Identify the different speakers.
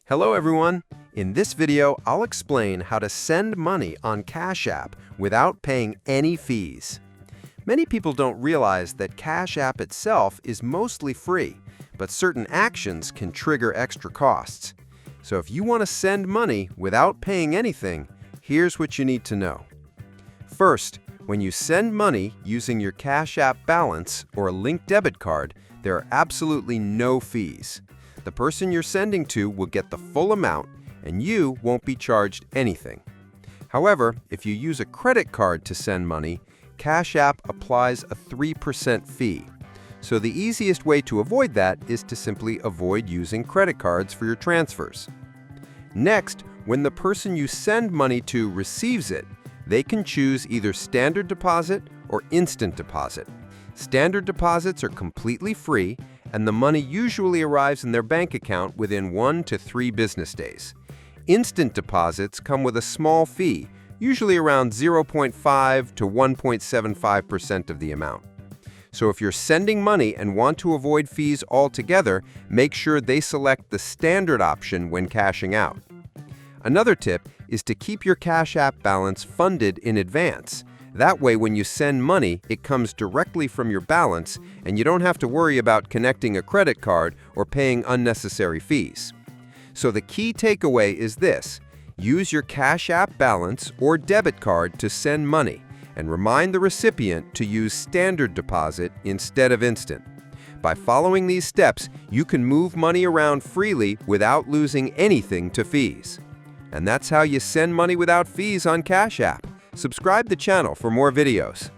Speaker 1: Hello everyone! In this video, I'll explain how to send money on Cash App without paying any fees. Many people don't realize that Cash App itself is mostly free, but certain actions can trigger extra costs. So if you want to send money without paying anything, here's what you need to know. First, when you send money using your Cash App balance or a linked debit card, there are absolutely no fees. The person you're sending to will get the full amount, and you won't be charged anything. However, if you use a credit card to send money, Cash App applies a 3% fee. So the easiest way to avoid that is to simply avoid using credit cards for your transfers. Next, when the person you send money to receives it, they can choose either standard deposit or instant deposit. Standard deposits are completely free, and the money usually arrives in their bank account within 1 to 3 business days. Instant deposits come with a small fee, usually around 0.5 to 1.75% of the amount. So if you're sending money and want to avoid fees altogether, make sure they select the standard option when cashing out. Another tip is to keep your Cash App balance funded in advance. That way, when you send money, it comes directly from your balance, and you don't have to worry about connecting a credit card or paying unnecessary fees. So the key takeaway is this: use your Cash App balance or debit card to send money, and remind the recipient to use standard deposit instead of instant. By following these steps, you can move money around freely without losing anything to fees. And that's how you send money without fees on Cash App. Subscribe to the channel for more videos.